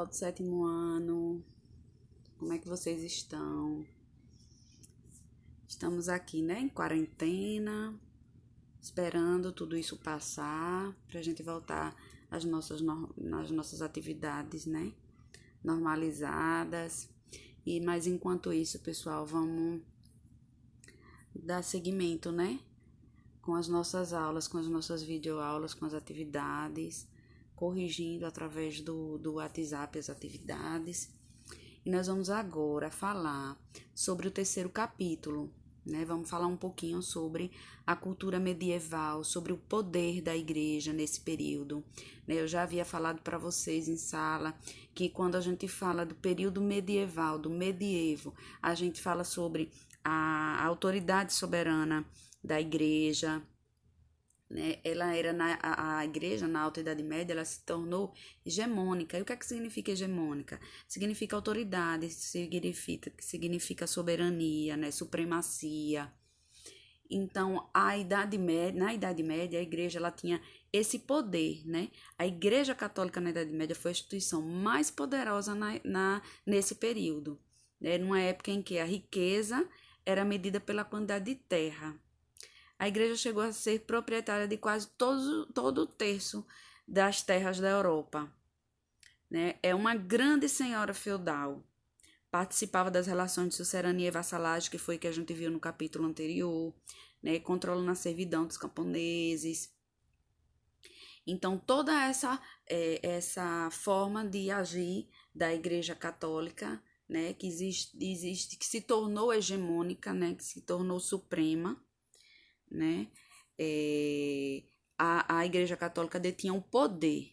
pessoal do 7º ano, como é que vocês estão? Estamos aqui, né, em quarentena, esperando tudo isso passar, pra gente voltar às nossas atividades, né, normalizadas. Mas enquanto isso, pessoal, vamos dar seguimento, né, com as nossas aulas, com as nossas videoaulas, com as atividades, corrigindo através do WhatsApp as atividades. E nós vamos agora falar sobre o 3º capítulo, né? Vamos falar um pouquinho sobre a cultura medieval, sobre o poder da igreja nesse período, né? Eu já havia falado para vocês em sala que quando a gente fala do período medieval, do medievo, a gente fala sobre a autoridade soberana da igreja, né? Ela era a igreja na Alta Idade Média, ela se tornou hegemônica. E o que é que significa hegemônica? Significa autoridade, significa soberania, né? Supremacia. Então, na Idade Média, a igreja ela tinha esse poder, né? A Igreja Católica na Idade Média foi a instituição mais poderosa nesse período, né? Numa época em que a riqueza era medida pela quantidade de terra. A igreja chegou a ser proprietária de quase todo o terço das terras da Europa, né? É uma grande senhora feudal. Participava das relações de sucerania e vassalagem, que foi que a gente viu no capítulo anterior, né? Controlando a servidão dos camponeses. Então, toda essa forma de agir da igreja católica, né? Que existe, que se tornou hegemônica, né? Que se tornou suprema, né? A Igreja Católica detinha um poder,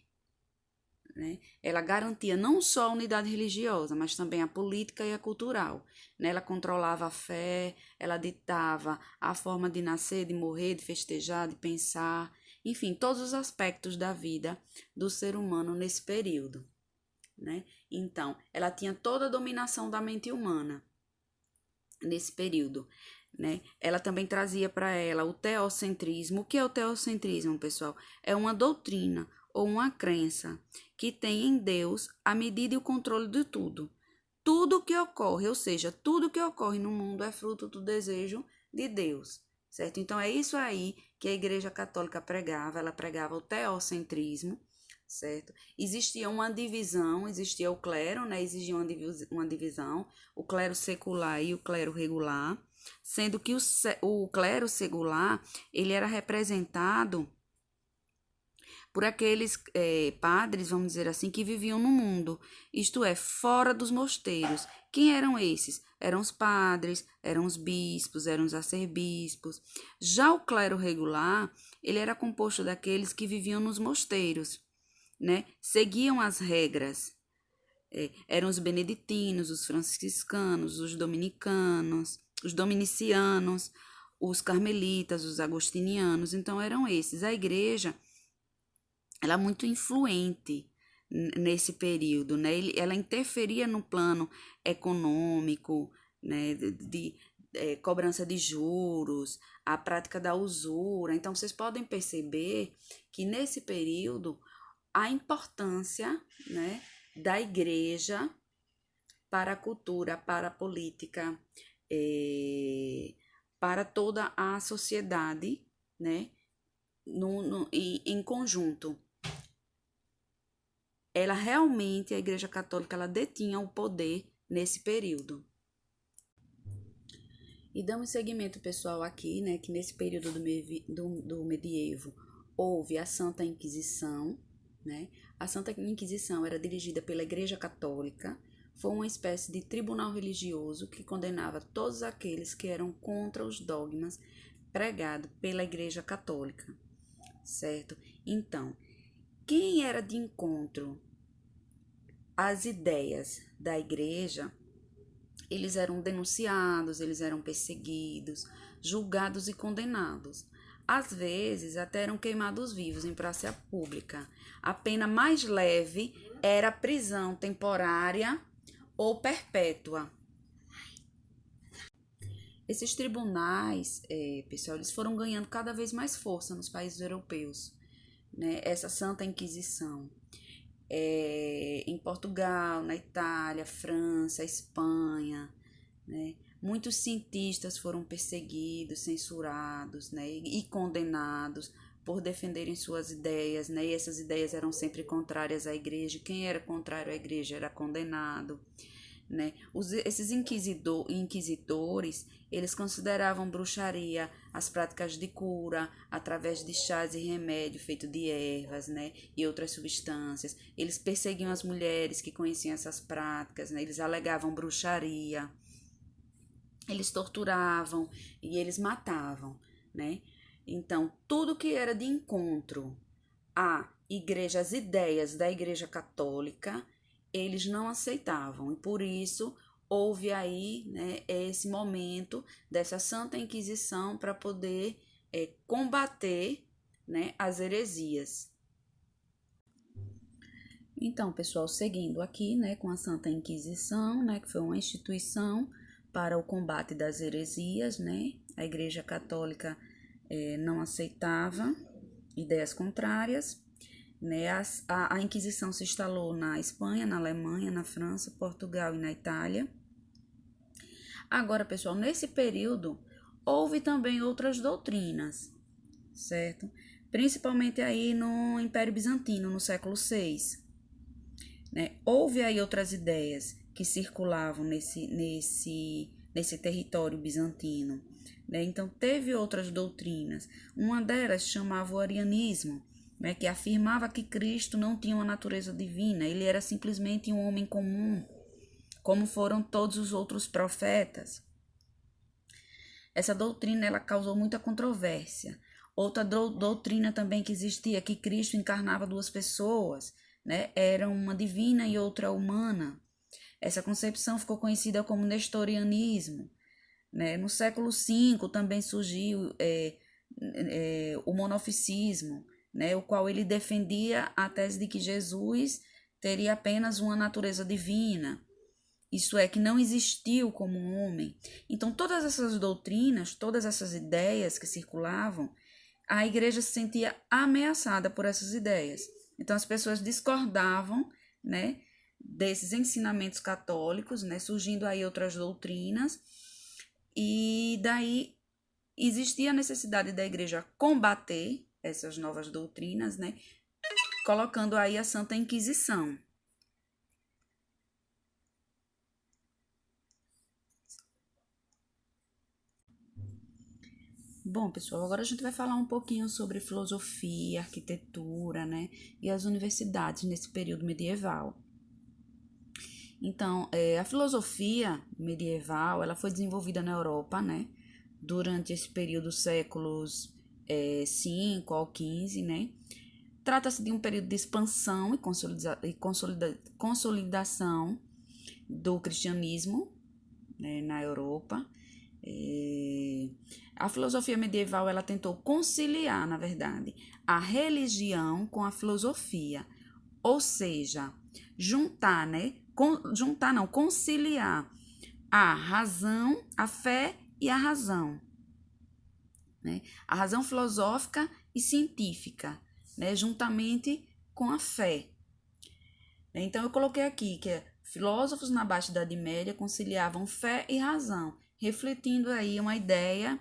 né? Ela garantia não só a unidade religiosa, mas também a política e a cultural, né? Ela controlava a fé, ela ditava a forma de nascer, de morrer, de festejar, de pensar, enfim, todos os aspectos da vida do ser humano nesse período, né? Então, ela tinha toda a dominação da mente humana nesse período, né? Ela também trazia para ela o teocentrismo. O que é o teocentrismo, pessoal? É uma doutrina ou uma crença que tem em Deus a medida e o controle de tudo. Tudo que ocorre, ou seja, tudo que ocorre no mundo é fruto do desejo de Deus, certo? Então é isso aí que a Igreja Católica pregava. Ela pregava o teocentrismo, certo? Existia uma divisão, existia o clero, né? Existia uma divisão, o clero secular e o clero regular, sendo que o clero secular, ele era representado por aqueles padres, vamos dizer assim, que viviam no mundo, isto é, fora dos mosteiros. Quem eram esses? Eram os padres, eram os bispos, eram os arcebispos. Já o clero regular, ele era composto daqueles que viviam nos mosteiros, né? Seguiam as regras. Eram os beneditinos, os franciscanos, os dominicanos, os dominicianos, os carmelitas, os agostinianos. Então eram esses. A igreja, ela é muito influente nesse período, né? Ela interferia no plano econômico, né? De cobrança de juros, a prática da usura. Então vocês podem perceber que nesse período a importância, né, da igreja para a cultura, para a política, para toda a sociedade, né, em conjunto. Ela realmente, a Igreja Católica, ela detinha o poder nesse período. E damos seguimento, pessoal, aqui, né, que nesse período do medievo houve a Santa Inquisição, né? A Santa Inquisição era dirigida pela Igreja Católica, foi uma espécie de tribunal religioso que condenava todos aqueles que eram contra os dogmas pregados pela Igreja Católica, certo? Então, quem era de encontro às ideias da Igreja, eles eram denunciados, eles eram perseguidos, julgados e condenados. Às vezes, até eram queimados vivos em praça pública. A pena mais leve era prisão temporária ou perpétua. Esses tribunais, pessoal, eles foram ganhando cada vez mais força nos países europeus, né? Essa Santa Inquisição. em Portugal, na Itália, França, Espanha, né? Muitos cientistas foram perseguidos, censurados, né? E condenados por defenderem suas ideias, né? E essas ideias eram sempre contrárias à igreja. Quem era contrário à igreja era condenado, né? Esses inquisidores, eles consideravam bruxaria as práticas de cura através de chás e remédio feito de ervas, né? E outras substâncias. Eles perseguiam as mulheres que conheciam essas práticas, né? Eles alegavam bruxaria, eles torturavam e eles matavam, né? Então, tudo que era de encontro à igreja, as ideias da Igreja Católica, eles não aceitavam. E por isso houve aí, né, esse momento dessa Santa Inquisição para poder combater, né, as heresias. Então, pessoal, seguindo aqui, né, com a Santa Inquisição, né, que foi uma instituição para o combate das heresias, né, a Igreja Católica não aceitava ideias contrárias, né, a Inquisição se instalou na Espanha, na Alemanha, na França, Portugal e na Itália. Agora, pessoal, nesse período houve também outras doutrinas, certo? Principalmente aí no Império Bizantino, no século VI. Né? Houve aí outras ideias que circulavam nesse território bizantino. Né? Então, teve outras doutrinas. Uma delas chamava o arianismo, né? Que afirmava que Cristo não tinha uma natureza divina, ele era simplesmente um homem comum, como foram todos os outros profetas. Essa doutrina ela causou muita controvérsia. Outra doutrina também que existia, que Cristo encarnava duas pessoas, né? Era uma divina e outra humana. Essa concepção ficou conhecida como nestorianismo. Né? No século V também surgiu o monofisismo, né? O qual ele defendia a tese de que Jesus teria apenas uma natureza divina. Isso é, que não existiu como um homem. Então, todas essas doutrinas, todas essas ideias que circulavam, a igreja se sentia ameaçada por essas ideias. Então, as pessoas discordavam, né, desses ensinamentos católicos, né, surgindo aí outras doutrinas, e daí existia a necessidade da igreja combater essas novas doutrinas, né, colocando aí a Santa Inquisição. Bom, pessoal, agora a gente vai falar um pouquinho sobre filosofia, arquitetura, né, e as universidades nesse período medieval. Então, a filosofia medieval, ela foi desenvolvida na Europa, né, durante esse período séculos 5 ao 15, né. Trata-se de um período de expansão e consolidação do cristianismo, né, na Europa. A filosofia medieval ela tentou conciliar, na verdade, a religião com a filosofia, ou seja, conciliar a razão, a fé e a razão, né? A razão filosófica e científica, né? Juntamente com a fé. Então eu coloquei aqui que filósofos na Baixa Idade Média conciliavam fé e razão, refletindo aí uma ideia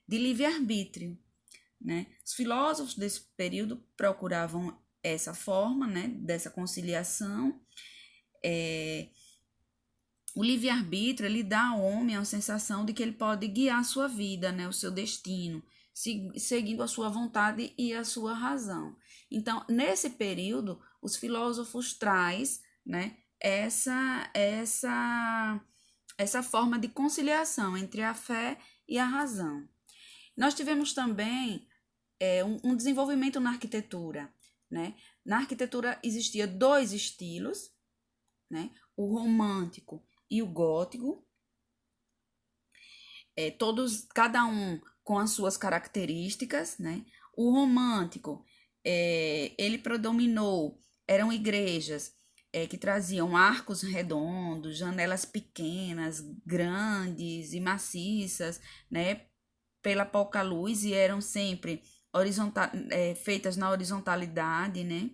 de livre-arbítrio, né? Os filósofos desse período procuravam essa forma, né, dessa conciliação. O livre-arbítrio, ele dá ao homem a sensação de que ele pode guiar a sua vida, né, o seu destino, seguindo a sua vontade e a sua razão. Então, nesse período, os filósofos traz, né, essa forma de conciliação entre a fé e a razão. Nós tivemos também um desenvolvimento na arquitetura, né? Na arquitetura existia dois estilos, né? O romântico e o gótico, cada um com as suas características, né? O romântico, ele predominou, eram igrejas que traziam arcos redondos, janelas pequenas, grandes e maciças, né? Pela pouca luz, e eram sempre feitas na horizontalidade, né?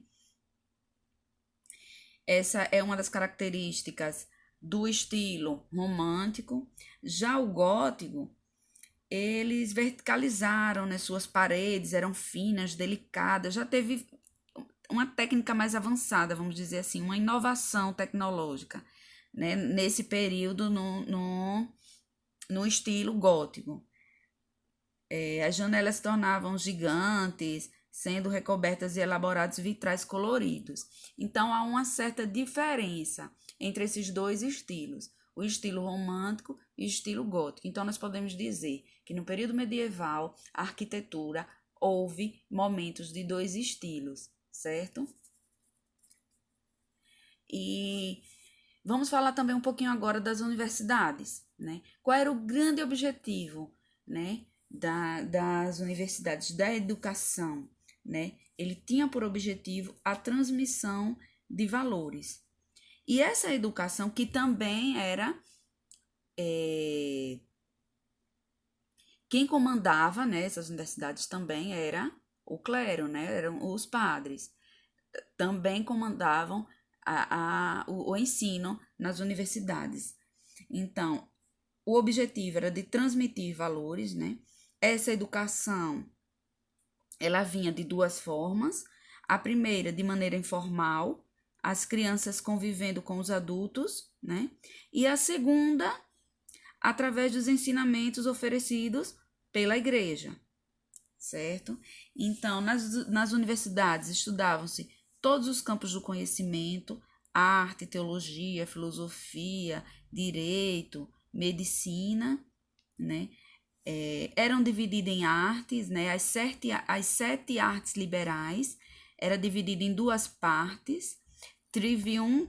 Essa é uma das características do estilo romântico. Já o gótico, eles verticalizaram, né, suas paredes, eram finas, delicadas, já teve uma técnica mais avançada, vamos dizer assim, uma inovação tecnológica, né, nesse período no estilo gótico. As janelas se tornavam gigantes, sendo recobertas de elaborados vitrais coloridos. Então, há uma certa diferença entre esses dois estilos, o estilo romântico e o estilo gótico. Então, nós podemos dizer que no período medieval, a arquitetura houve momentos de dois estilos, certo? E vamos falar também um pouquinho agora das universidades, né? Qual era o grande objetivo, né, das universidades, da educação, né? Ele tinha por objetivo a transmissão de valores. E essa educação que também era quem comandava, né, essas universidades também era o clero, né? Eram os padres. Também comandavam o ensino nas universidades. Então, o objetivo era de transmitir valores, né? Essa educação, ela vinha de duas formas. A primeira, de maneira informal, as crianças convivendo com os adultos, né? E a segunda, através dos ensinamentos oferecidos pela igreja, certo? Então, nas universidades estudavam-se todos os campos do conhecimento, arte, teologia, filosofia, direito, medicina, né? Eram divididas em artes, né? As sete artes liberais era dividida em duas partes, trivium,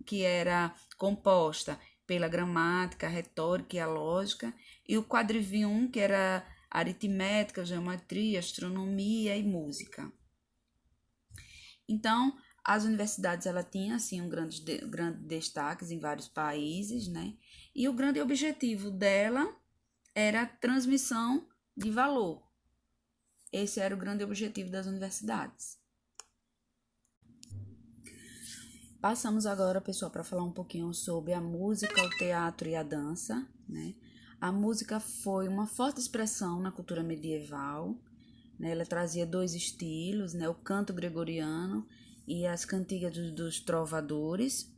que era composta pela gramática, retórica e a lógica, e o quadrivium, que era aritmética, geometria, astronomia e música. Então, as universidades ela tinha assim um grande destaques em vários países, né? E o grande objetivo dela era a transmissão de valor. Esse era o grande objetivo das universidades. Passamos agora, pessoal, para falar um pouquinho sobre a música, o teatro e a dança, né? A música foi uma forte expressão na cultura medieval, né? Ela trazia dois estilos, né? O canto gregoriano e as cantigas dos trovadores.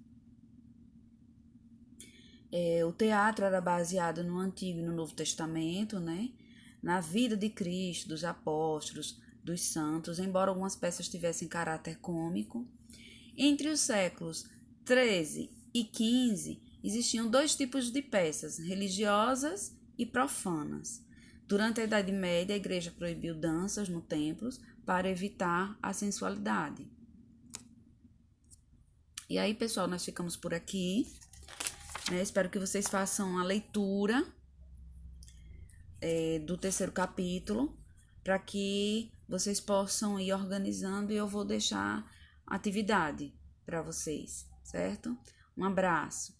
O teatro era baseado no Antigo e no Novo Testamento, né? Na vida de Cristo, dos apóstolos, dos santos, embora algumas peças tivessem caráter cômico. Entre os séculos 13 e 15, existiam dois tipos de peças, religiosas e profanas. Durante a Idade Média, a igreja proibiu danças no templo para evitar a sensualidade. E aí, pessoal, nós ficamos por aqui. Né? Espero que vocês façam a leitura do terceiro capítulo, para que vocês possam ir organizando e eu vou deixar atividade para vocês, certo? Um abraço.